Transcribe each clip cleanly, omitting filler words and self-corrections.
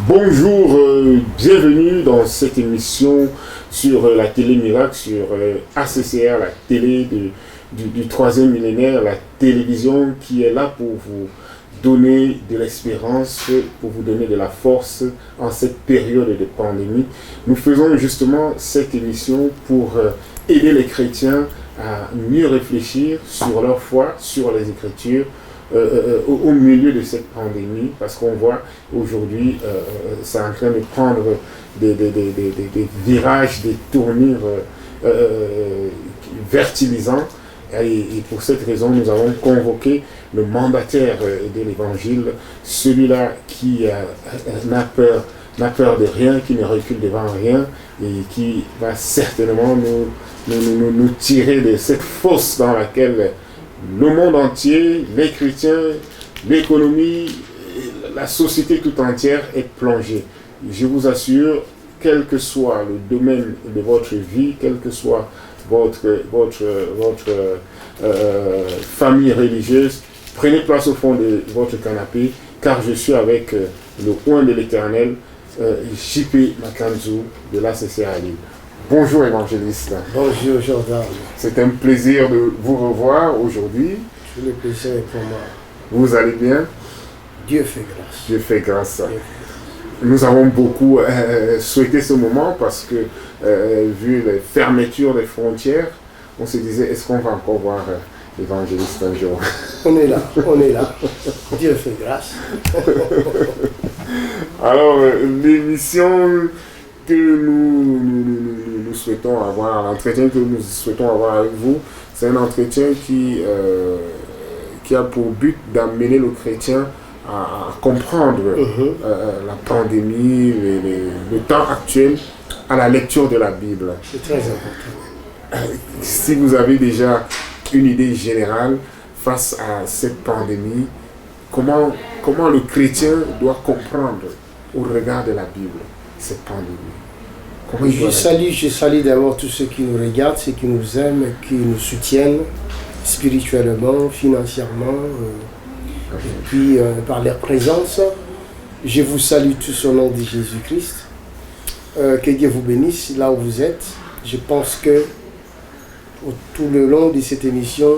Bonjour, bienvenue dans cette émission sur la télé Miracle, sur ACCR, la télé du troisième millénaire, la télévision qui est là pour vous donner de l'espérance, pour vous donner de la force en cette période de pandémie. Nous faisons justement cette émission pour aider les chrétiens à mieux réfléchir sur leur foi, sur les Écritures, au milieu de cette pandémie, parce qu'on voit aujourd'hui c'est en train de prendre des virages, des tournures vertigisants, et pour cette raison nous avons convoqué le mandataire de l'évangile, celui-là qui n'a peur de rien, qui ne recule devant rien, et qui va certainement nous tirer de cette fosse dans laquelle le monde entier, les chrétiens, l'économie, la société tout entière est plongée. Je vous assure, quel que soit le domaine de votre vie, quelle que soit votre famille religieuse, prenez place au fond de votre canapé, car je suis avec le oint de l'Éternel, JP Makanzou de l'ACCR à Lille. Bonjour évangéliste. Bonjour Jordan. C'est un plaisir de vous revoir aujourd'hui. Le plaisir est pour moi. Vous allez bien? Dieu fait grâce. Dieu fait grâce. Nous avons beaucoup souhaité ce moment parce que, vu les fermetures des frontières, on se disait, est-ce qu'on va encore voir l'évangéliste un jour? On est là. Dieu fait grâce. Alors, l'émission que nous souhaitons avoir, l'entretien que nous souhaitons avoir avec vous, c'est un entretien qui a pour but d'amener le chrétien à comprendre la pandémie, le temps actuel, à la lecture de la Bible. C'est très important. Si vous avez déjà une idée générale face à cette pandémie, comment le chrétien doit comprendre au regard de la Bible cette pandémie? Je salue d'abord tous ceux qui nous regardent, ceux qui nous aiment, qui nous soutiennent spirituellement, financièrement, et puis par leur présence. Je vous salue tous au nom de Jésus-Christ. Que Dieu vous bénisse là où vous êtes. Je pense que tout le long de cette émission,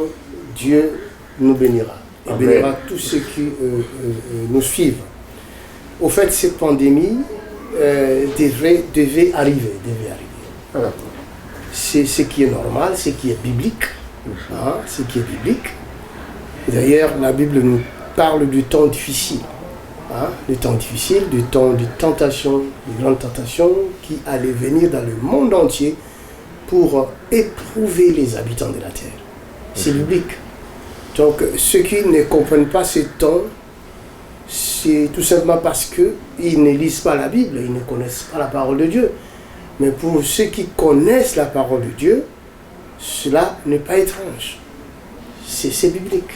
Dieu nous bénira. Et bénira tous ceux qui nous suivent. Au fait, cette pandémie devait arriver. C'est ce qui est normal, ce qui est biblique. Ce qui est biblique. Et d'ailleurs, la Bible nous parle du temps difficile. Du temps difficile, du temps de tentation, de grandes tentations qui allaient venir dans le monde entier pour éprouver les habitants de la terre. C'est biblique. Donc, ceux qui ne comprennent pas ce temps, c'est tout simplement parce qu'ils ne lisent pas la Bible, ils ne connaissent pas la parole de Dieu. Mais pour ceux qui connaissent la parole de Dieu, cela n'est pas étrange. C'est biblique.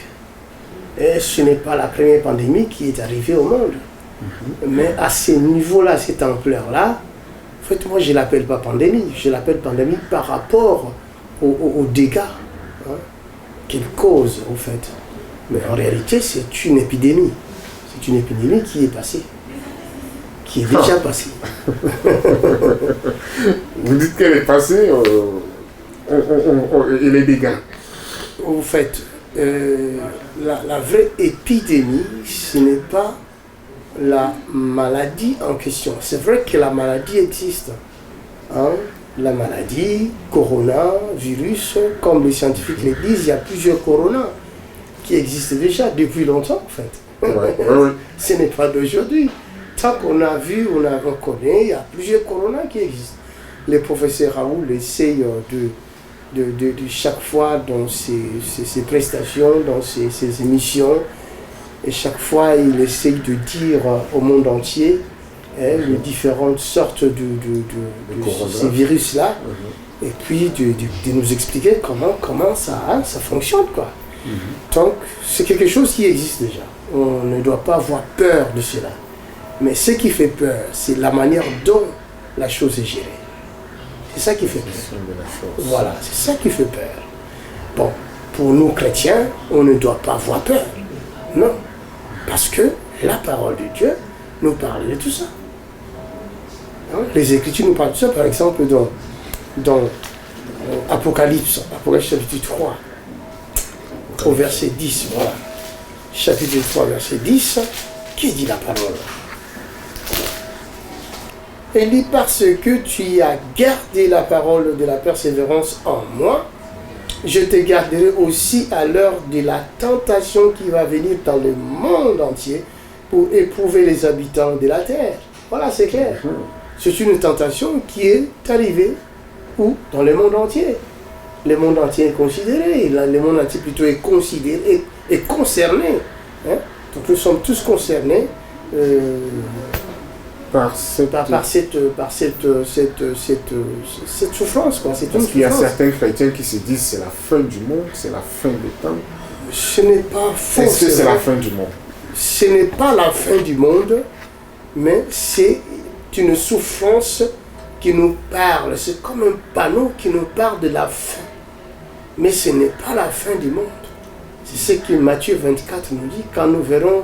Et ce n'est pas la première pandémie qui est arrivée au monde. Mais à ce niveau-là, cette ampleur-là, en fait, moi je ne l'appelle pas pandémie. Je l'appelle pandémie par rapport aux dégâts qu'elle cause, en fait. Mais en réalité, c'est une épidémie. C'est une épidémie qui est passée. Qui est déjà passée. Vous dites qu'elle est passée et les dégâts. En fait, la vraie épidémie, ce n'est pas la maladie en question. C'est vrai que la maladie existe. La maladie, coronavirus, comme les scientifiques le disent, il y a plusieurs coronas qui existent déjà depuis longtemps, en fait. Ce n'est pas d'aujourd'hui. Tant qu'on a vu, on connaît, il y a plusieurs coronas qui existent. Le professeur Raoul essaye de chaque fois dans ses prestations, dans ses émissions, et chaque fois il essaye de dire au monde entier les différentes sortes de ces virus-là, et puis de nous expliquer comment ça fonctionne, quoi. Donc c'est quelque chose qui existe déjà. On ne doit pas avoir peur de cela. Mais ce qui fait peur, c'est la manière dont la chose est gérée. C'est ça qui fait peur. Voilà, c'est ça qui fait peur. Bon, pour nous chrétiens, on ne doit pas avoir peur. Non. Parce que la parole de Dieu nous parle de tout ça. Hein? Les Écritures nous parlent de ça, par exemple, dans Apocalypse chapitre 3, au verset 10, voilà. Chapitre 3, verset 10, qui dit la parole? Il dit, parce que tu as gardé la parole de la persévérance en moi, je te garderai aussi à l'heure de la tentation qui va venir dans le monde entier pour éprouver les habitants de la terre. Voilà, c'est clair. C'est une tentation qui est arrivée où? Dans le monde entier. Le monde entier est considéré, le monde entier plutôt est considéré, est concerné. Hein? Donc nous sommes tous concernés par cette souffrance. Quoi. C'est Parce qu'il y a certains chrétiens qui se disent c'est la fin du monde, c'est la fin des temps. Ce n'est pas faux. Est-ce que c'est la fin du monde? Ce n'est pas la fin du monde, mais c'est une souffrance qui nous parle. C'est comme un panneau qui nous parle de la fin. Mais ce n'est pas la fin du monde. C'est ce que Matthieu 24 nous dit quand nous verrons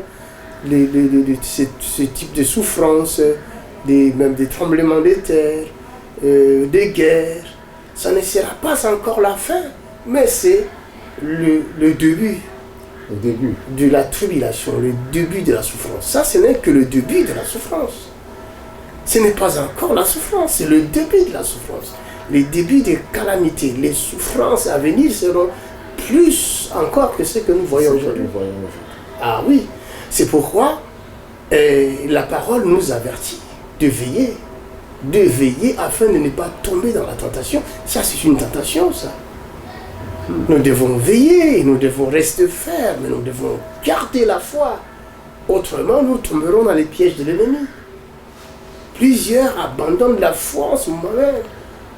ce type de souffrance, même des tremblements de terre, des guerres. Ça ne sera pas encore la fin, mais c'est le début. Au début de la tribulation, le début de la souffrance. Ça, ce n'est que le début de la souffrance. Ce n'est pas encore la souffrance, c'est le début de la souffrance. Les débuts des calamités, les souffrances à venir seront plus encore que ce que nous voyons aujourd'hui. Ah oui, c'est pourquoi la parole nous avertit de veiller afin de ne pas tomber dans la tentation. Ça, c'est une tentation, ça. Nous devons veiller, nous devons rester fermes, nous devons garder la foi. Autrement, nous tomberons dans les pièges de l'ennemi. Plusieurs abandonnent la foi en ce moment-là.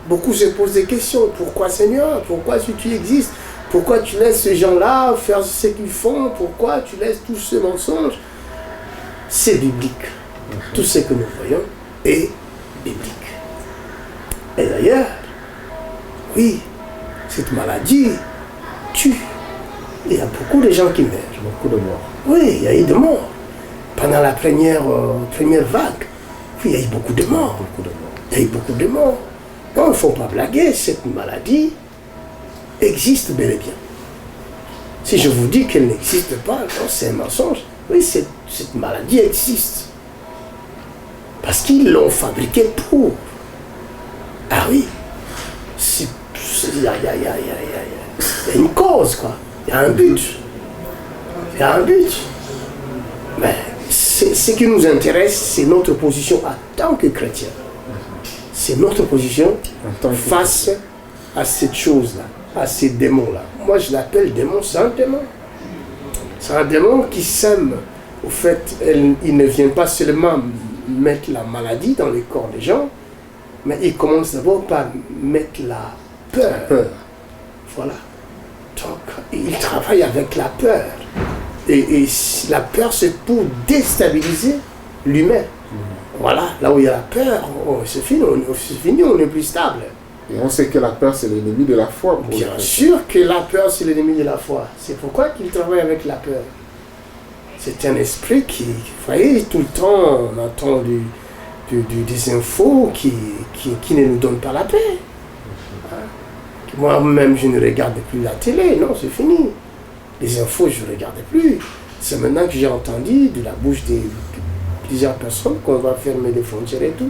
Beaucoup se posent des questions. Pourquoi, Seigneur? Pourquoi tu existes? Pourquoi tu laisses ces gens-là faire ce qu'ils font? Pourquoi tu laisses tous ces mensonges? C'est biblique. Tout ce que nous voyons est biblique. Et d'ailleurs, oui, cette maladie tue. Il y a beaucoup de gens qui meurent. Beaucoup de morts. Oui, il y a eu des morts. Pendant la première vague, oui, il y a eu beaucoup de morts. Il y a eu beaucoup de morts. Non, il ne faut pas blaguer, cette maladie existe bel et bien. Si je vous dis qu'elle n'existe pas, non, c'est un mensonge. Oui, cette maladie existe. Parce qu'ils l'ont fabriquée pour. Ah oui, il y a une cause, quoi. Il y a un but. Il y a un but. Mais ce qui nous intéresse, c'est notre position en tant que chrétien. C'est notre position face à cette chose-là, à ces démons-là. Moi, je l'appelle démon, c'est un démon. C'est un démon qui sème. Au fait, il ne vient pas seulement mettre la maladie dans les corps des gens, mais il commence d'abord par mettre la peur. Voilà. Donc, il travaille avec la peur. Et la peur, c'est pour déstabiliser l'humain. Voilà, là où il y a la peur, c'est fini, on n'est plus stable. Et on sait que la peur, c'est l'ennemi de la foi. Bien sûr que la peur, c'est l'ennemi de la foi. C'est pourquoi qu'il travaille avec la peur. C'est un esprit qui, vous voyez, tout le temps, on entend des infos qui ne nous donnent pas la paix. Hein? Moi-même, je ne regarde plus la télé, non, c'est fini. Les infos, je ne regarde plus. C'est maintenant que j'ai entendu de la bouche de plusieurs personnes qu'on va fermer les frontières et tout.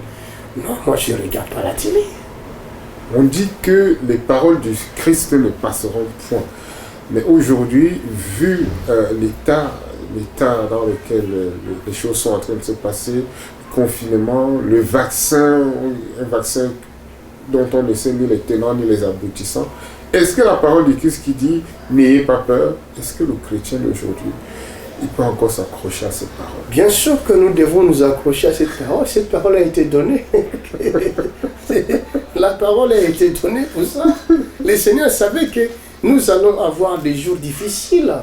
Non, moi, je ne regarde pas la télé. On dit que les paroles du Christ ne passeront point. Mais aujourd'hui, vu l'état dans lequel les choses sont en train de se passer, le confinement, le vaccin, un vaccin dont on ne sait ni les tenants ni les aboutissants, est-ce que la parole du Christ qui dit « n'ayez pas peur », est-ce que le chrétien d'aujourd'hui, il peut encore s'accrocher à cette parole? Bien sûr que nous devons nous accrocher à cette parole. Cette parole a été donnée. La parole a été donnée pour ça. Le Seigneur savait que nous allons avoir des jours difficiles.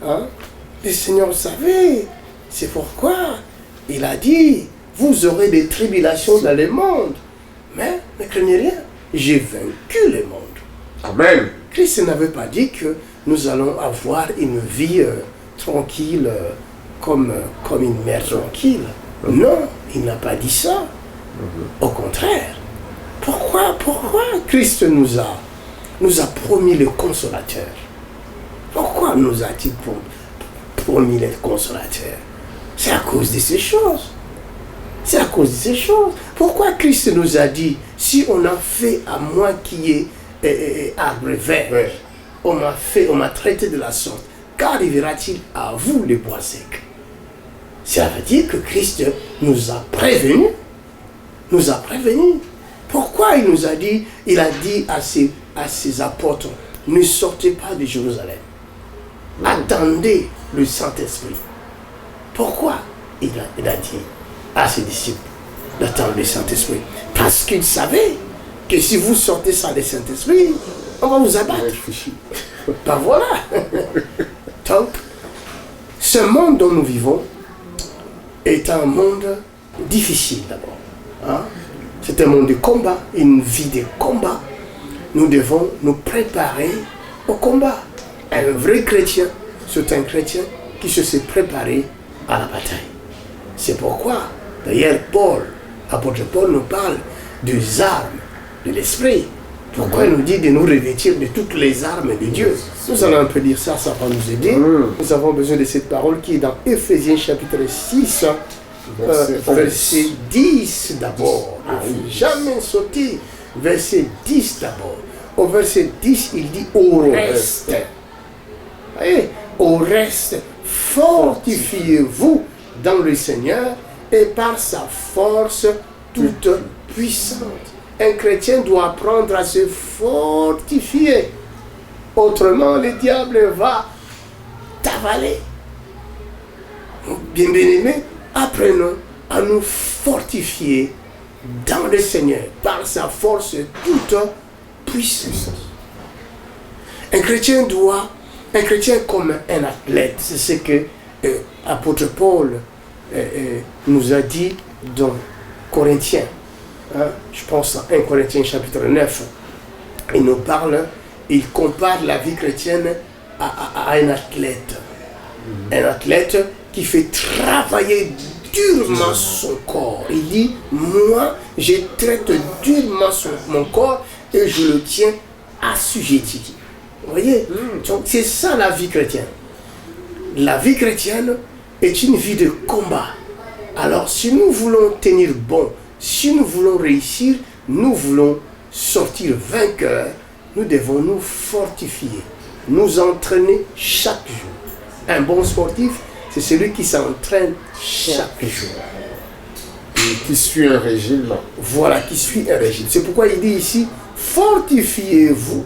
Hein? Le Seigneur savait. C'est pourquoi il a dit, vous aurez des tribulations dans le monde. Mais ne craignez rien, j'ai vaincu le monde. Amen. Christ n'avait pas dit que nous allons avoir une vie tranquille comme une mère tranquille. Non, il n'a pas dit ça. Au contraire. Pourquoi Christ nous a promis le consolateur? Pourquoi nous a-t-il promis le consolateur? C'est à cause de ces choses. C'est à cause de ces choses. Pourquoi Christ nous a dit, si on a fait à moi qui est arbre vert, on m'a traité de la sorte, qu'arrivera-t-il à vous les bois secs? Ça veut dire que Christ nous a prévenus. Nous a prévenus. Pourquoi il a dit à ses apôtres, ne sortez pas de Jérusalem. Attendez le Saint-Esprit. Pourquoi il a dit à ses disciples d'attendre le Saint-Esprit? Parce qu'il savait que si vous sortez sans le Saint-Esprit, on va vous abattre. Ben voilà. Donc, ce monde dont nous vivons est un monde difficile d'abord. Hein? C'est un monde de combat, une vie de combat. Nous devons nous préparer au combat. Un vrai chrétien, c'est un chrétien qui se sait préparer à la bataille. C'est pourquoi, d'ailleurs, l'apôtre Paul nous parle des armes de l'esprit. Pourquoi il nous dit de nous revêtir de toutes les armes de Dieu? Nous allons un peu dire ça, ça va nous aider. Nous avons besoin de cette parole qui est dans Éphésiens chapitre 6, verset 10 d'abord. Jamais sauter. Verset 10 d'abord. Au verset 10, il dit au reste. Voyez, au reste, fortifiez-vous dans le Seigneur et par sa force toute puissante. Un chrétien doit apprendre à se fortifier. Autrement, le diable va t'avaler. Bien-aimés, apprenons à nous fortifier dans le Seigneur par sa force toute puissance. Un chrétien comme un athlète, c'est ce que l'apôtre Paul nous a dit dans Corinthiens. Je pense à 1 Corinthiens chapitre 9. Il nous parle, il compare la vie chrétienne à un athlète. Un athlète qui fait travailler durement son corps. Il dit, moi, je traite durement mon corps et je le tiens assujetti. Vous voyez? Donc c'est ça la vie chrétienne. La vie chrétienne est une vie de combat. Alors si nous voulons tenir bon, si nous voulons réussir, nous voulons sortir vainqueurs, nous devons nous fortifier, nous entraîner chaque jour. Un bon sportif, c'est celui qui s'entraîne chaque jour. Et qui suit un régime. Voilà, qui suit un régime. C'est pourquoi il dit ici, fortifiez-vous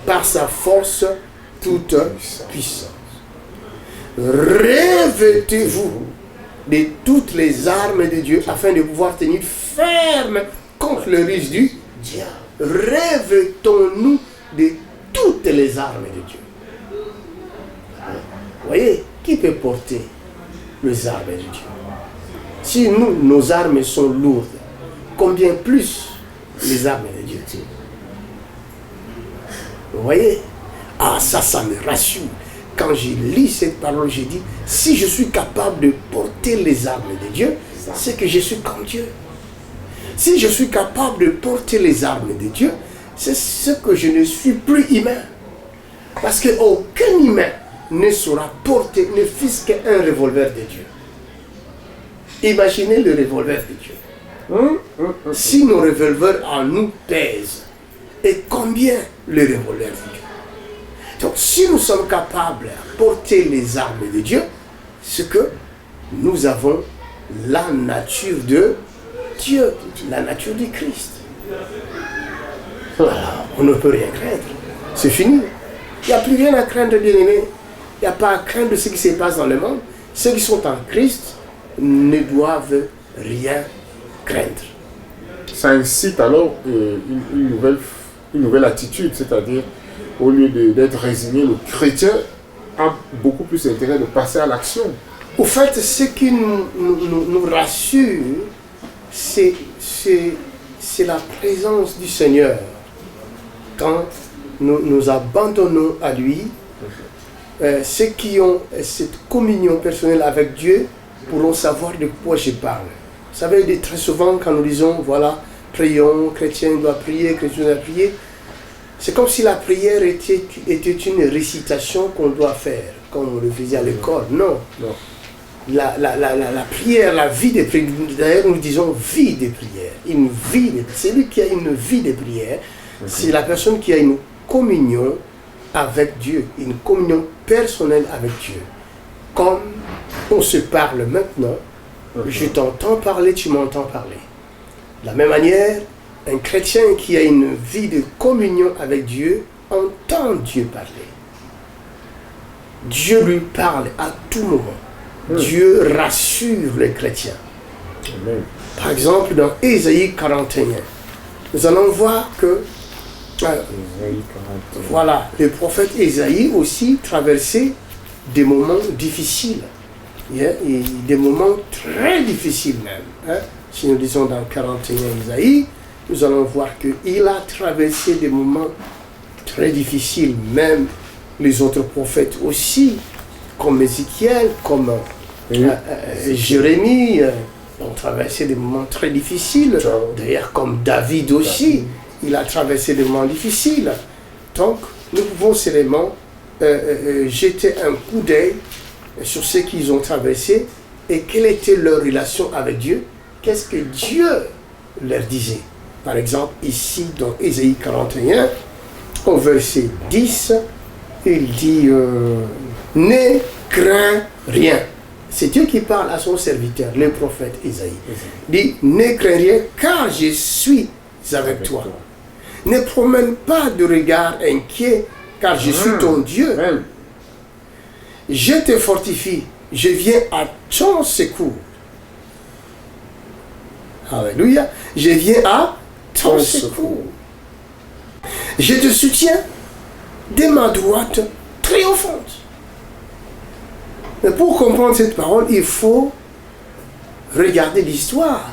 par sa force toute puissance. Revêtez-vous de toutes les armes de Dieu afin de pouvoir tenir ferme contre le risque du diable. Revêtons-nous de toutes les armes de Dieu. Vous voyez, qui peut porter les armes de Dieu? Si nos armes sont lourdes, combien plus les armes de Dieu? Vous voyez? Ah, ça me rassure. Quand j'ai lu cette parole, j'ai dit, si je suis capable de porter les armes de Dieu, c'est que je suis comme Dieu. Si je suis capable de porter les armes de Dieu, c'est ce que je ne suis plus humain. Parce qu'aucun humain ne saura porter, ne fût-ce qu'un revolver de Dieu. Imaginez le revolver de Dieu. Si nos revolvers en nous pèsent, et combien le revolver de Dieu? Donc si nous sommes capables de porter les armes de Dieu, c'est que nous avons la nature de Dieu, la nature du Christ. Alors, on ne peut rien craindre. C'est fini. Il n'y a plus rien à craindre, bien-aimés. Il n'y a pas à craindre ce qui se passe dans le monde. Ceux qui sont en Christ ne doivent rien craindre. Ça incite alors une nouvelle attitude, c'est-à-dire au lieu d'être résigné, le chrétien a beaucoup plus intérêt de passer à l'action. Au fait, ce qui nous rassure, c'est la présence du Seigneur. Quand nous abandonnons à lui, ceux qui ont cette communion personnelle avec Dieu pourront savoir de quoi je parle. Vous savez, très souvent, quand nous disons, voilà, prions, chrétien doit prier, chrétien doit prier, c'est comme si la prière était une récitation qu'on doit faire, comme on le faisait à l'école. Non. Non. La prière, la vie des prières, d'ailleurs nous disons vie des prières. Une vie, celui qui a une vie de prière, c'est la personne qui a une communion avec Dieu, une communion personnelle avec Dieu. Comme on se parle maintenant, je t'entends parler, tu m'entends parler. De la même manière, un chrétien qui a une vie de communion avec Dieu entend Dieu parler. Dieu lui parle à tout moment. Dieu rassure les chrétiens. Amen. Par exemple, dans Ésaïe 41, nous allons voir que voilà, le prophète Ésaïe aussi traversait des moments difficiles. Et des moments très difficiles même. Si nous disons dans 41 Ésaïe, nous allons voir qu'il a traversé des moments très difficiles, même les autres prophètes aussi, comme Ézéchiel, comme Jérémie, ont traversé des moments très difficiles. D'ailleurs, comme David aussi, il a traversé des moments difficiles. Donc, nous pouvons seulement jeter un coup d'œil sur ce qu'ils ont traversé et quelle était leur relation avec Dieu. Qu'est-ce que Dieu leur disait? Par exemple, ici, dans Ésaïe 41, au verset 10, il dit « Ne crains rien ». C'est Dieu qui parle à son serviteur, le prophète Ésaïe. Il dit « Ne crains rien, car je suis avec toi. Ne promène pas de regard inquiet, car je suis ton Dieu. Je te fortifie, je viens à ton secours. » Alléluia. Je viens à ton secours. Je te soutiens de ma droite triomphante. Mais pour comprendre cette parole, il faut regarder l'histoire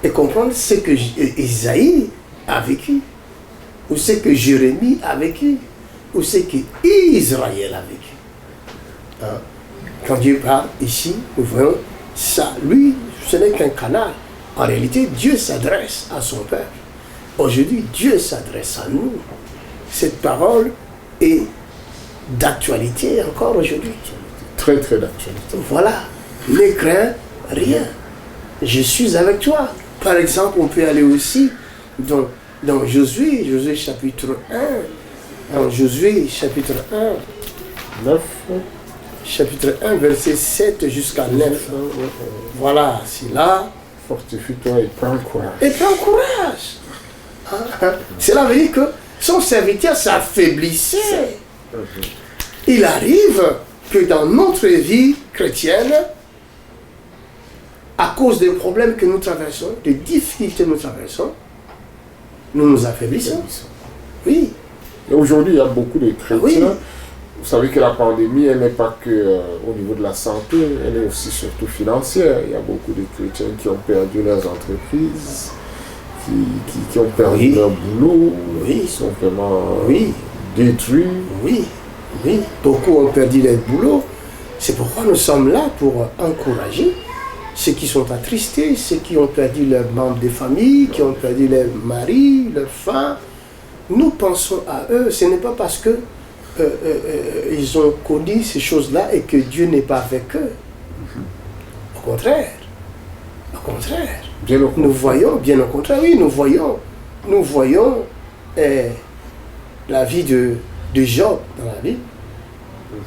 et comprendre ce que Isaïe a vécu, ou ce que Jérémie a vécu, ou ce que Israël a vécu. Quand Dieu parle ici, nous voyons ça. Lui, ce n'est qu'un canal. En réalité, Dieu s'adresse à son peuple. Aujourd'hui, Dieu s'adresse à nous. Cette parole est d'actualité encore aujourd'hui. Très, très d'actualité. Voilà. Ne crains rien. Je suis avec toi. Par exemple, on peut aller aussi dans Josué, Josué chapitre 1. Dans Josué chapitre 1. 9. Chapitre 1, verset 7 jusqu'à 9. Voilà, c'est là. Fortifie-toi et prends courage. Et prends courage. Cela veut dire que son serviteur s'affaiblissait. Il arrive que dans notre vie chrétienne, à cause des problèmes que nous traversons, des difficultés que nous traversons, nous nous affaiblissons. Oui. Et aujourd'hui, il y a beaucoup de chrétiens. Oui. Vous savez que la pandémie, elle n'est pas que au niveau de la santé, elle est aussi surtout financière. Il y a beaucoup de chrétiens qui ont perdu leurs entreprises, qui ont perdu leur boulot, qui sont vraiment détruits. Oui, oui. Beaucoup ont perdu leur boulot. C'est pourquoi nous sommes là pour encourager ceux qui sont attristés, ceux qui ont perdu leurs membres de famille, qui ont perdu leur mari, leur femme. Nous pensons à eux. Ce n'est pas parce que ils ont connu ces choses-là et que Dieu n'est pas avec eux. Au contraire. Au contraire. Nous voyons, bien au contraire, oui, nous voyons la vie de Job dans la Bible.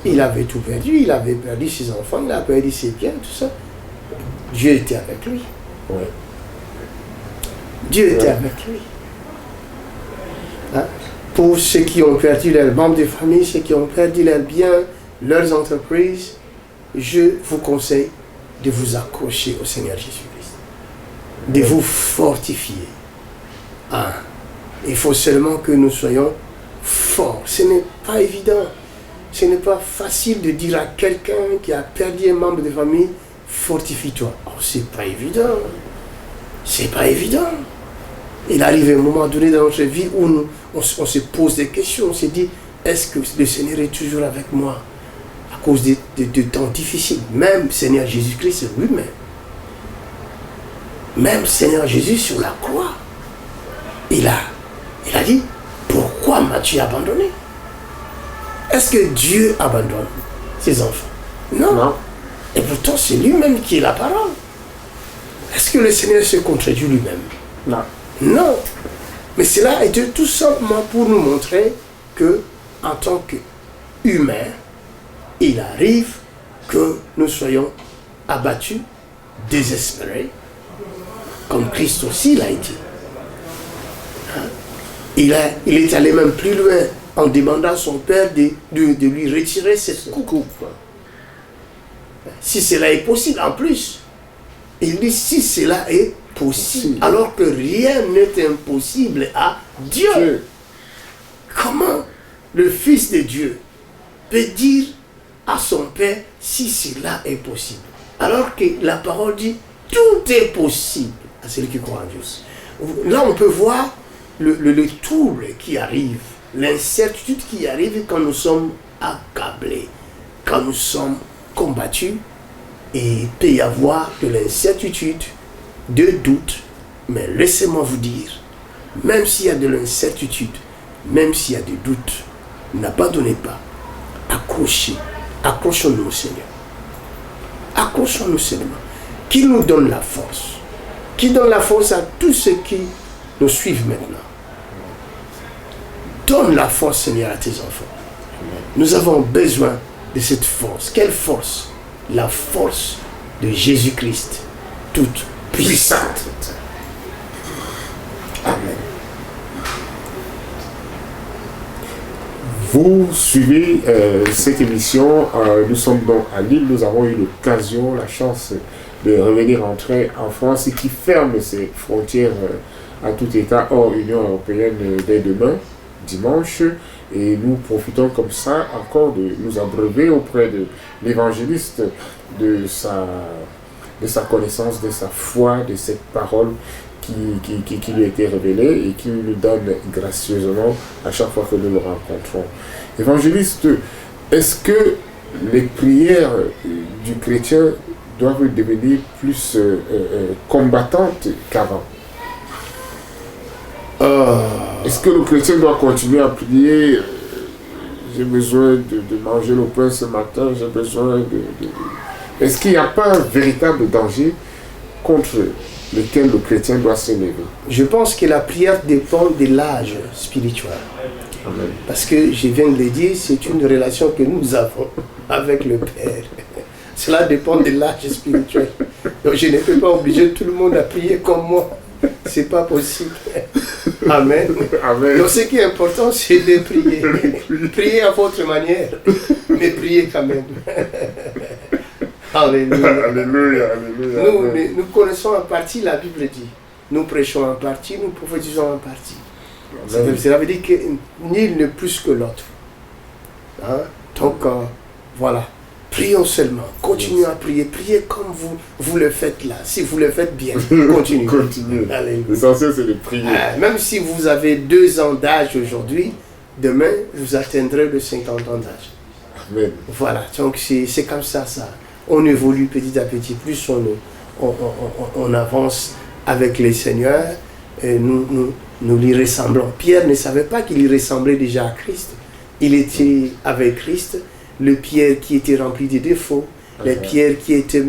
Il avait tout perdu, il avait perdu ses enfants, il a perdu ses biens, tout ça. Dieu était avec lui. Ouais. Dieu était avec lui. Hein? Pour ceux qui ont perdu leurs membres de famille, ceux qui ont perdu leurs biens, leurs entreprises, je vous conseille de vous accrocher au Seigneur Jésus-Christ, de vous fortifier. Ah, il faut seulement que nous soyons forts. Ce n'est pas évident. Ce n'est pas facile de dire à quelqu'un qui a perdu un membre de famille, fortifie-toi. Oh, c'est pas évident. C'est pas évident. Il arrive un moment donné dans notre vie où on se pose des questions. On se dit, est-ce que le Seigneur est toujours avec moi à cause de temps difficiles? Même Seigneur Jésus-Christ lui-même. Même Seigneur Jésus sur la croix, il a dit, pourquoi m'as-tu abandonné? Est-ce que Dieu abandonne ses enfants? Non. Non. Et pourtant, c'est lui-même qui est la parole. Est-ce que le Seigneur se contredit lui-même? Non. Non. Mais cela était tout simplement pour nous montrer que, en tant qu'humains, il arrive que nous soyons abattus, désespérés, comme Christ aussi l'a été. Hein? Il est allé même plus loin en demandant à son Père de lui retirer cette coupe. Si cela est possible, en plus, il dit si cela est possible, alors que rien n'est impossible à Dieu. Comment le Fils de Dieu peut dire à son Père si cela est possible, alors que la parole dit tout est possible à celui qui croit en Dieu. Là, on peut voir le trouble qui arrive, l'incertitude qui arrive quand nous sommes accablés, quand nous sommes combattus, et il peut y avoir de l'incertitude, de doute, mais laissez-moi vous dire, même s'il y a de l'incertitude, même s'il y a des doutes, n'abandonnez pas, accrochons-nous au Seigneur. Accrochons-nous seulement, qu'il nous donne la force, qu'il donne la force à tous ceux qui nous suivent maintenant. Donne la force, Seigneur, à tes enfants. Nous avons besoin de cette force. Quelle force? La force de Jésus-Christ, toute puissante. Amen. Vous suivez cette émission. Nous sommes donc à Lille. Nous avons eu l'occasion, la chance de revenir entrer en France et qui ferme ses frontières à tout État hors Union européenne dès demain, dimanche. Et nous profitons comme ça encore de nous abreuver auprès de l'évangéliste de sa connaissance, de sa foi, de cette parole qui lui a été révélée et qui nous donne gracieusement à chaque fois que nous le rencontrons. Évangéliste, est-ce que les prières du chrétien doivent devenir plus combattantes qu'avant? Est-ce que le chrétien doit continuer à prier? J'ai besoin de manger le pain ce matin, j'ai besoin de... Est-ce qu'il n'y a pas un véritable danger contre lequel le chrétien doit se lever? Je pense que la prière dépend de l'âge spirituel. Amen. Parce que je viens de le dire, c'est une relation que nous avons avec le Père. Cela dépend de l'âge spirituel. Donc je ne peux pas obliger tout le monde à prier comme moi. C'est pas possible. Amen. Amen. Donc ce qui est important, c'est de prier. Priez à votre manière, mais priez quand même. Alléluia. Alléluia, alléluia. Nous connaissons en partie, la Bible dit. Nous prêchons en partie, nous prophétisons en partie. Cela veut dire que nul n'est plus que l'autre. Hein? Donc, voilà. Prions seulement. Continuez à prier. Priez comme vous le faites là. Si vous le faites bien, continuez. Continuez. L'essentiel, c'est de prier. Même si vous avez 2 ans d'âge aujourd'hui, demain, vous atteindrez les 50 ans d'âge. Amen. Voilà. Donc, c'est comme ça. On évolue petit à petit. Plus on avance avec les seigneurs, et nous lui ressemblons. Pierre ne savait pas qu'il ressemblait déjà à Christ. Il était avec Christ. Le Pierre qui était rempli de défauts, les pierres qui étaient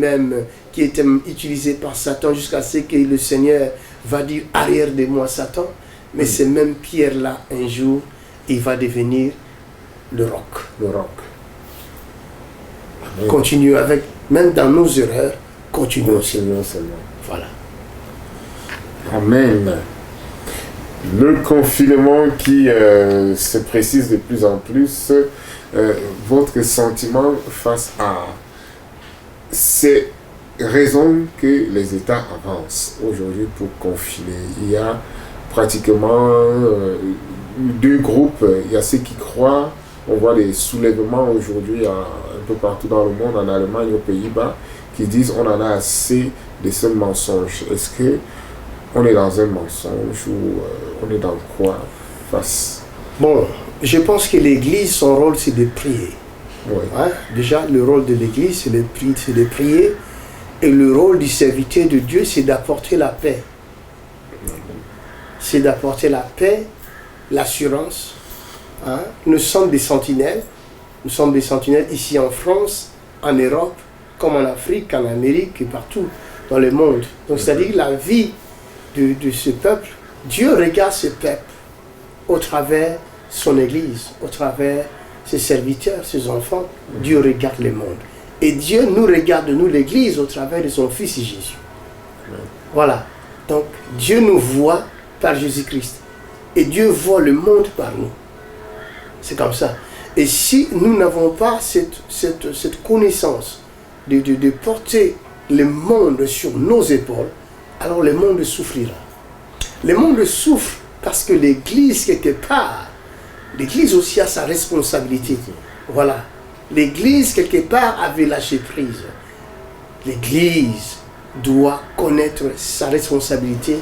utilisées par Satan jusqu'à ce que le Seigneur va dire arrière de moi Satan. Mais ces mêmes pierres-là, un jour, il va devenir le roc. Le roc. Amen. Continue avec, même dans nos erreurs, continuons seulement. Voilà. Amen. Le confinement qui se précise de plus en plus. Votre sentiment face à ces raisons que les États avancent aujourd'hui pour confiner? Il y a pratiquement 2 groupes. Il y a ceux qui croient, on voit des soulèvements aujourd'hui un peu partout dans le monde, en Allemagne, aux Pays-Bas, qui disent on en a assez de ce mensonge. Est-ce que on est dans un mensonge ou on est dans quoi face? Bon, je pense que l'Église, son rôle, c'est de prier. Oui. Hein? Déjà, le rôle de l'Église, c'est de prier. Et le rôle du serviteur de Dieu, c'est d'apporter la paix. C'est d'apporter la paix, l'assurance. Hein? Nous sommes des sentinelles. Nous sommes des sentinelles ici en France, en Europe, comme en Afrique, en Amérique et partout dans le monde. Donc c'est-à-dire la vie de ce peuple, Dieu regarde ce peuple au travers son Église, au travers ses serviteurs, ses enfants. Dieu regarde le monde. Et Dieu nous regarde, nous l'Église, au travers de son Fils Jésus. Voilà. Donc Dieu nous voit par Jésus-Christ. Et Dieu voit le monde par nous. C'est comme ça. Et si nous n'avons pas cette connaissance de porter le monde sur nos épaules, alors le monde souffrira. Le monde souffre parce que l'Église, quelque part, l'Église aussi a sa responsabilité. Voilà. L'Église, quelque part, avait lâché prise. L'Église doit connaître sa responsabilité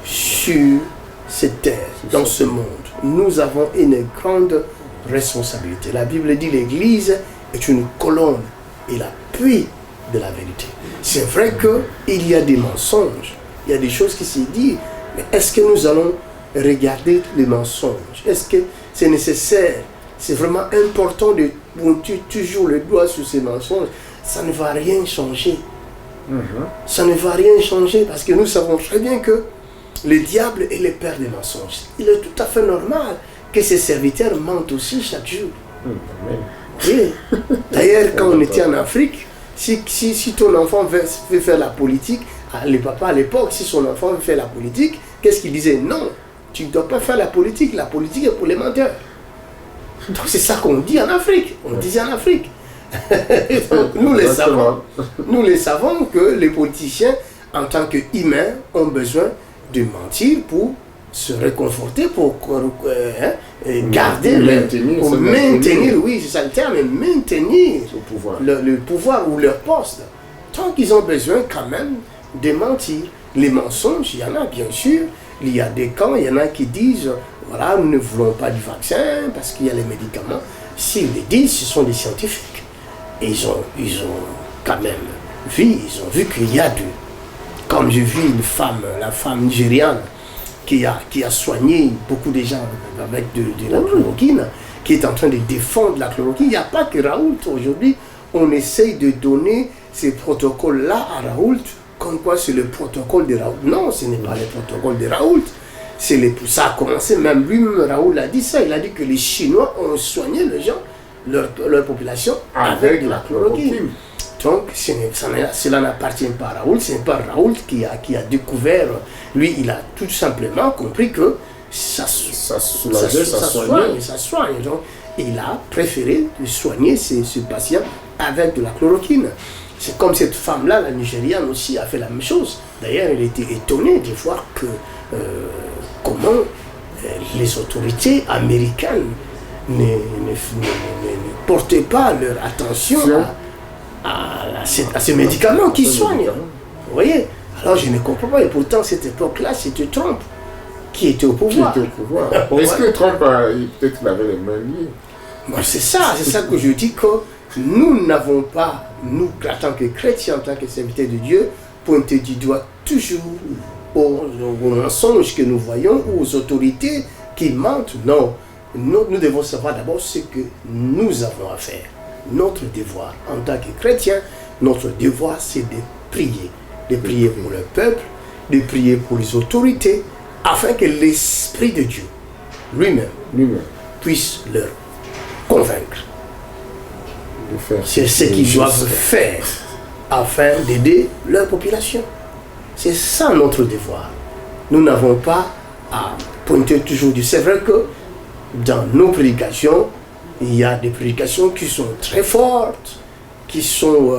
sur cette terre, dans ce monde. Nous avons une grande responsabilité. La Bible dit que l'Église est une colonne et l'appui de la vérité. C'est vrai qu'il y a des mensonges, il y a des choses qui se disent, mais est-ce que nous allons regarder les mensonges? Est-ce que c'est nécessaire? C'est vraiment important de pointer toujours le doigt sur ces mensonges. Ça ne va rien changer. Ça ne va rien changer parce que nous savons très bien que le diable est le père des mensonges. Il est tout à fait normal que ses serviteurs mentent aussi chaque jour. Oui. D'ailleurs, quand on était en Afrique, si ton enfant veut faire la politique, le papa à l'époque, si son enfant veut faire la politique, qu'est-ce qu'il disait? Non, tu ne dois pas faire la politique est pour les menteurs. Donc c'est ça qu'on dit en Afrique, on disait en Afrique. Donc, nous les savons que les politiciens, en tant qu'humains, ont besoin de mentir pour se réconforter, pour garder, maintenir, oui, c'est ça le terme, maintenir le pouvoir ou leur poste. Tant qu'ils ont besoin quand même de mentir. Les mensonges, il y en a bien sûr. Il y a des camps, il y en a qui disent, voilà, nous ne voulons pas du vaccin parce qu'il y a les médicaments. S'ils le disent, ce sont des scientifiques. Et ils ont quand même ils ont vu qu'il y a comme j'ai vu la femme nigériane qui a soigné beaucoup de gens avec de la chloroquine, qui est en train de défendre la chloroquine. Il n'y a pas que Raoult. Aujourd'hui, on essaye de donner ces protocoles-là à Raoult, comme quoi c'est le protocole de Raoult. Non, ce n'est pas le protocole de Raoult. Ça a commencé, même lui, Raoult a dit ça. Il a dit que les Chinois ont soigné les gens, leur population, avec de la chloroquine. Donc, cela n'appartient pas à Raoult. Ce n'est pas Raoult qui a découvert. Lui, il a tout simplement compris que ça soigne. Donc, il a préféré soigner ce patient avec de la chloroquine. C'est comme cette femme-là, la Nigériane aussi, a fait la même chose. D'ailleurs, elle était étonnée de voir comment les autorités américaines ne portaient pas leur attention à ces médicaments qui soignent. Vous voyez? Alors je ne comprends pas. Et pourtant, cette époque-là, c'était Trump qui était au pouvoir. Est-ce que Trump, peut-être qu'il avait les mains liées? C'est ça que je dis, que nous n'avons pas, nous, en tant que chrétiens, en tant que serviteurs de Dieu, pointer du doigt toujours aux mensonges que nous voyons ou aux autorités qui mentent. Non, nous devons savoir d'abord ce que nous avons à faire. Notre devoir en tant que chrétiens, notre devoir c'est de prier. De prier pour le peuple, de prier pour les autorités, afin que l'Esprit de Dieu lui-même puisse leur convaincre. C'est ce qu'ils doivent faire afin d'aider leur population. C'est ça notre devoir. Nous n'avons pas à pointer toujours du... C'est vrai que dans nos prédications, il y a des prédications qui sont très fortes, qui sont...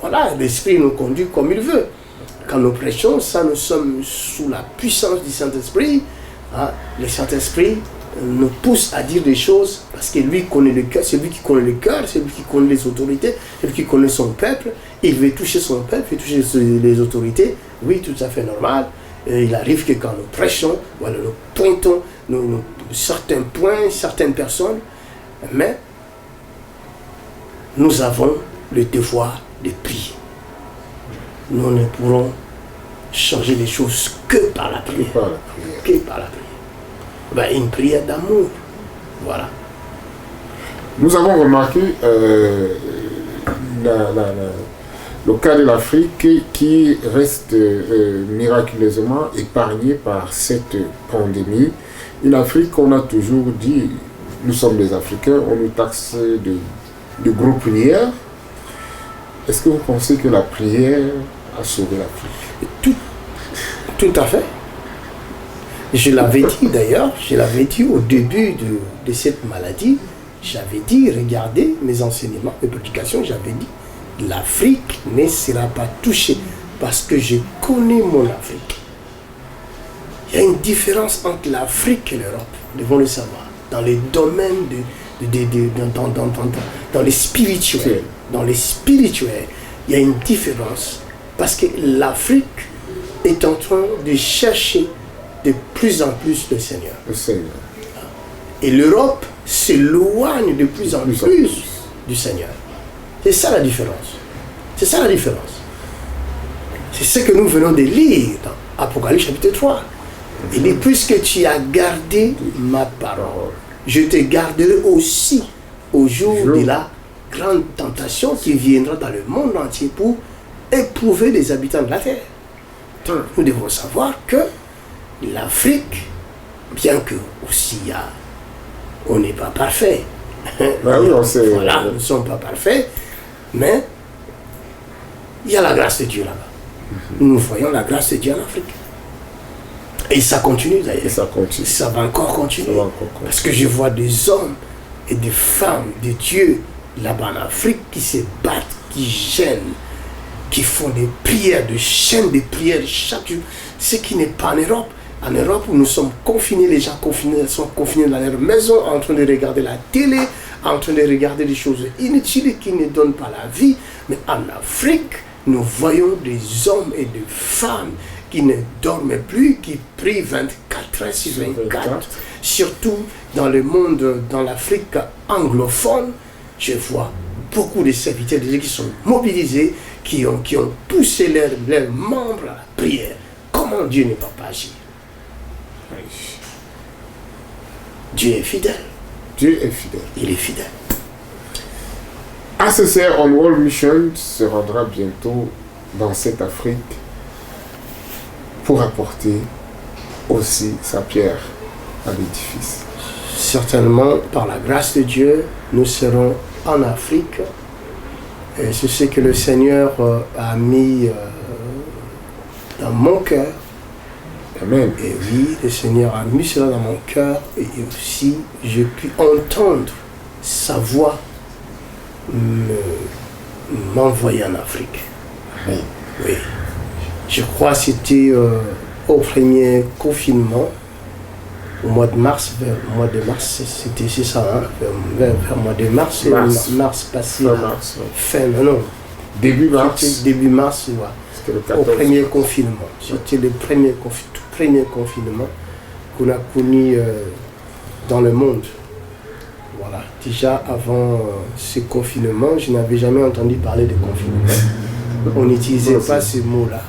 voilà, l'Esprit nous conduit comme il veut. Quand nous prêchons, ça, nous sommes sous la puissance du Saint-Esprit. Hein, le Saint-Esprit nous pousse à dire des choses parce que lui connaît le cœur, c'est lui qui connaît le cœur, c'est lui qui connaît les autorités, c'est lui qui connaît son peuple. Il veut toucher son peuple, il veut toucher les autorités. Oui, tout à fait normal. Et il arrive que quand nous prêchons, voilà, nous pointons certains points, certaines personnes, mais nous avons le devoir de prier. nous ne pourrons changer les choses que par la prière. Que par la prière. Ben, une prière d'amour. Voilà. Nous avons remarqué le cas de l'Afrique qui reste miraculeusement épargnée par cette pandémie. Une Afrique qu'on a toujours dit, nous sommes des Africains, on nous taxe de gros prières. Est-ce que vous pensez que la prière a sauvé l'Afrique? Tout à fait. Je l'avais dit d'ailleurs, au début de cette maladie, j'avais dit, regardez mes enseignements, mes prédications, j'avais dit, l'Afrique ne sera pas touchée parce que je connais mon Afrique. Il y a une différence entre l'Afrique et l'Europe, nous devons le savoir, dans les domaines dans les spirituels. Dans les spirituels, il y a une différence parce que l'Afrique est en train de chercher de plus en plus le Seigneur. Et l'Europe s'éloigne de plus en plus du Seigneur. C'est ça la différence. C'est ça la différence. C'est ce que nous venons de lire dans Apocalypse chapitre 3. Il dit, puisque tu as gardé ma parole, je te garderai aussi au jour de la grande tentation qui viendra dans le monde entier pour éprouver les habitants de la terre. Nous devons savoir que l'Afrique, bien que aussi on n'est pas parfait, oui, on sait, voilà, nous ne sommes pas parfaits, mais il y a la grâce de Dieu là-bas. Nous voyons la grâce de Dieu en Afrique. Et ça continue d'ailleurs. Ça va encore continuer. Parce que je vois des hommes et des femmes de Dieu là-bas en Afrique qui se battent, qui gênent, qui font des prières, des chaînes de prières chaque jour. Ce qui n'est pas en Europe. En Europe où nous sommes confinés, les gens sont confinés dans leur maison en train de regarder la télé, en train de regarder des choses inutiles qui ne donnent pas la vie. Mais en Afrique, nous voyons des hommes et des femmes qui ne dorment plus, qui prient 24 heures sur 24, surtout dans le monde, dans l'Afrique anglophone. Je vois beaucoup de serviteurs de Dieu qui sont mobilisés, qui ont poussé leurs membres à la prière. Comment Dieu ne va pas agir? Dieu est fidèle. Dieu est fidèle. Il est fidèle. ACCR On World Mission se rendra bientôt dans cette Afrique pour apporter aussi sa pierre à l'édifice. Certainement, par la grâce de Dieu, nous serons en Afrique. Et c'est ce que le Seigneur a mis dans mon cœur. Amen. Et oui, le Seigneur a mis cela dans mon cœur et aussi j'ai pu entendre sa voix m'envoyer en Afrique. Amen. Oui. Je crois que c'était au premier confinement, au mois de mars, vers le mois de mars, c'est ça, hein, vers le mois de mars passé. Début mars. Début mars, ouais. Au premier confinement. C'était le tout premier confinement qu'on a connu dans le monde. Voilà. Déjà avant ce confinement, je n'avais jamais entendu parler de confinement. On n'utilisait pas ce mot-là.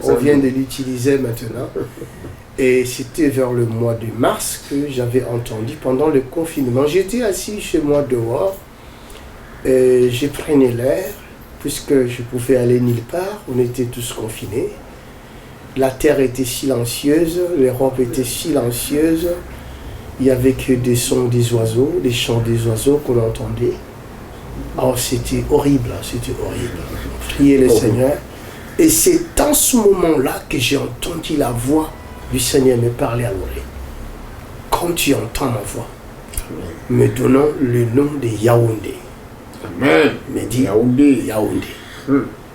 On vient de l'utiliser maintenant. Et c'était vers le mois de mars que j'avais entendu pendant le confinement. J'étais assis chez moi dehors. Et je prenais l'air, puisque je pouvais aller nulle part. On était tous confinés. La terre était silencieuse, l'Europe était silencieuse. Il n'y avait que des sons des oiseaux, des chants des oiseaux qu'on entendait. Alors c'était horrible, c'était horrible. Prier le Seigneur. Et c'est en ce moment-là que j'ai entendu la voix du Seigneur me parler à l'oreille. Quand tu entends ma voix, me donnant le nom de Yaoundé. Amen. Me dit Yaoundé.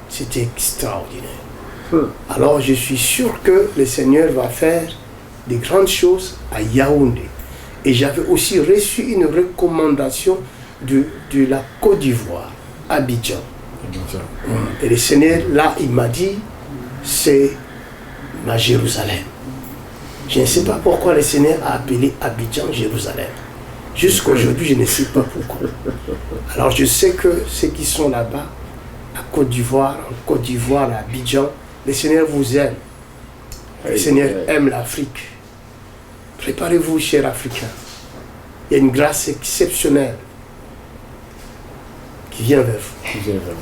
C'était extraordinaire. Alors je suis sûr que le Seigneur va faire des grandes choses à Yaoundé. Et j'avais aussi reçu une recommandation de la Côte d'Ivoire, Abidjan. Et le Seigneur, là, il m'a dit, c'est ma Jérusalem. Je ne sais pas pourquoi le Seigneur a appelé Abidjan Jérusalem. Jusqu'aujourd'hui, je ne sais pas pourquoi. Alors je sais que ceux qui sont là-bas, à Côte d'Ivoire, à Abidjan. Le Seigneur vous aime. Le Seigneur aime l'Afrique. Préparez-vous, chers Africains. Il y a une grâce exceptionnelle qui vient vers vous.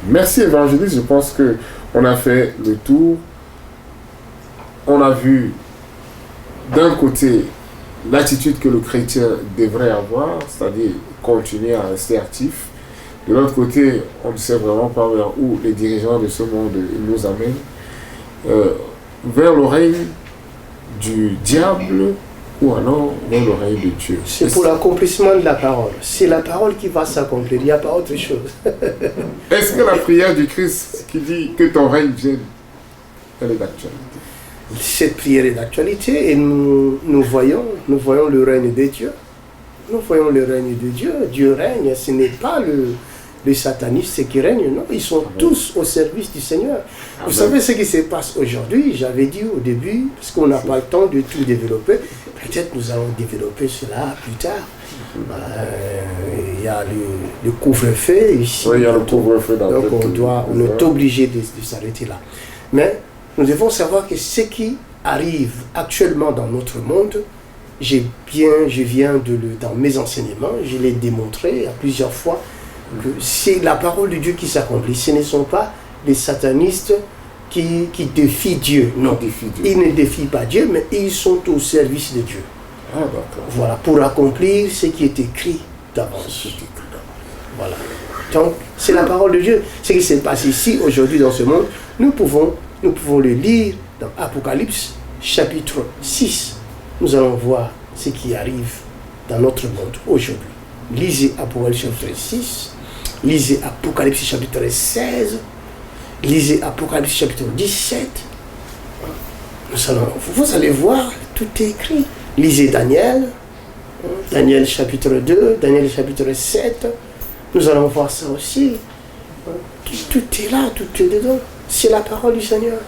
Merci, évangéliste. Je pense qu'on a fait le tour. On a vu d'un côté l'attitude que le chrétien devrait avoir, c'est-à-dire continuer à rester actif. De l'autre côté, on ne sait vraiment pas vers où les dirigeants de ce monde nous amènent. Vers le règne du diable ou alors vers le règne de Dieu. C'est pour l'accomplissement de la parole. C'est la parole qui va s'accomplir, il n'y a pas autre chose. Est-ce que la prière du Christ qui dit que ton règne vienne, elle est d'actualité? Cette prière est d'actualité et nous voyons le règne de Dieu. Nous voyons le règne de Dieu. Dieu règne, ce n'est pas les satanistes qui règnent, non. Ils sont tous au service du Seigneur. Vous savez ce qui se passe aujourd'hui? J'avais dit au début, parce qu'on n'a pas le temps de tout développer, peut-être nous allons développer cela plus tard. Il y a le couvre-feu ici. Oui, il y a le couvre-feu dans donc on est obligé de s'arrêter là. Mais nous devons savoir que ce qui arrive actuellement dans notre monde, je viens dans mes enseignements, je l'ai démontré à plusieurs fois, que c'est la parole de Dieu qui s'accomplit. Ce ne sont pas les satanistes qui défient Dieu. Non, ils ne défient pas Dieu, mais ils sont au service de Dieu. Ah, d'accord. Voilà, pour accomplir ce qui est écrit d'avance. Voilà. Donc, c'est la parole de Dieu. Ce qui se passe ici, aujourd'hui, dans ce monde, nous pouvons le lire dans Apocalypse, chapitre 6. Nous allons voir ce qui arrive dans notre monde aujourd'hui. Lisez Apocalypse chapitre 6, lisez Apocalypse chapitre 16, lisez Apocalypse chapitre 17. Vous allez voir, tout est écrit. Lisez Daniel, Daniel chapitre 2, Daniel chapitre 7. Nous allons voir ça aussi. Tout est là, tout est dedans. C'est la parole du Seigneur.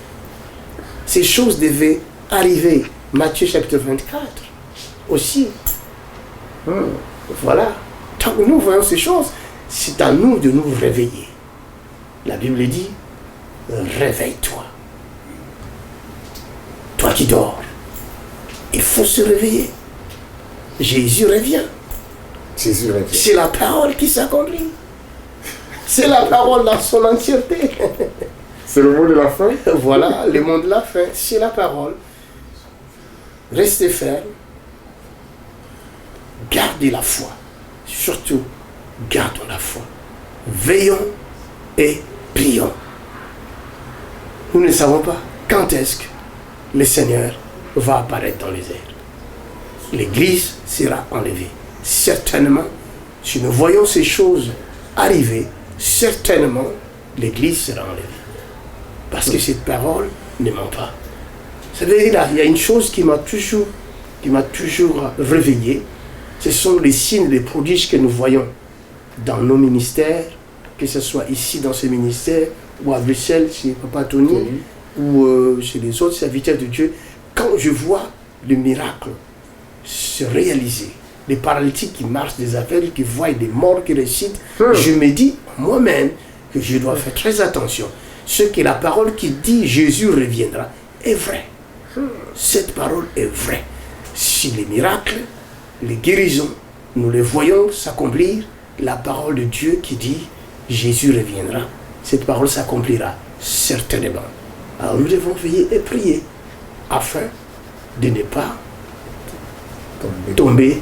Ces choses devaient arriver. Matthieu chapitre 24 aussi. Voilà. Tant que nous voyons ces choses, c'est à nous de nous réveiller. La Bible dit, réveille-toi. Toi qui dors. Il faut se réveiller. Jésus revient. Jésus revient. C'est la parole qui s'accomplit. C'est la parole dans son entièreté. C'est le mot de la fin. Voilà, le mot de la fin, c'est la parole. Restez ferme. Gardez la foi. Surtout, gardons la foi. Veillons et prions. Nous ne savons pas quand est-ce que le Seigneur va apparaître dans les airs. L'Église sera enlevée. Certainement, si nous voyons ces choses arriver, certainement, l'Église sera enlevée. Parce que cette parole ne ment pas. Vous savez, il y a une chose qui m'a toujours réveillé. Ce sont les signes, les prodiges que nous voyons dans nos ministères, que ce soit ici dans ce ministère, ou à Bruxelles, chez Papa Tony, ou chez les autres serviteurs de Dieu. Quand je vois le miracle se réaliser, les paralytiques qui marchent, des aveugles qui voient, des morts qui récitent, je me dis moi-même que je dois faire très attention. Ce que la parole qui dit Jésus reviendra est vrai. Cette parole est vraie. Si les miracles, les guérisons, nous les voyons s'accomplir, la parole de Dieu qui dit Jésus reviendra, cette parole s'accomplira certainement. Alors nous devons veiller et prier afin de ne pas tomber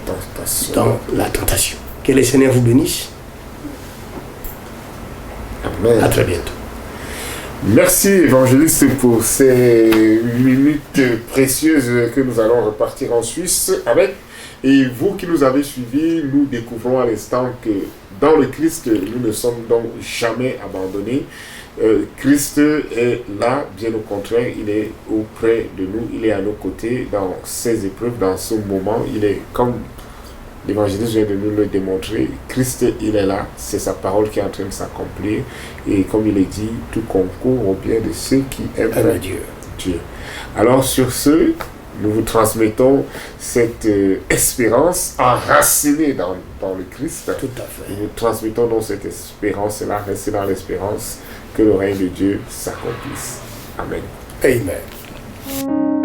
dans la tentation. Que le Seigneur vous bénisse. Amen. À très bientôt. Merci évangéliste pour ces minutes précieuses que nous allons repartir en Suisse avec. Et vous qui nous avez suivis, nous découvrons à l'instant que dans le Christ, nous ne sommes donc jamais abandonnés. Christ est là, bien au contraire, il est auprès de nous, il est à nos côtés dans ces épreuves, dans ce moment. Il est comme l'évangéliste vient de nous le démontrer, Christ il est là, c'est sa parole qui est en train de s'accomplir. Et comme il est dit, tout concourt au bien de ceux qui aiment Dieu. Alors sur ce, nous vous transmettons cette espérance enracinée dans le Christ. Tout à fait. Nous vous transmettons donc cette espérance-là, restez dans l'espérance que le règne de Dieu s'accomplisse. Amen. Amen.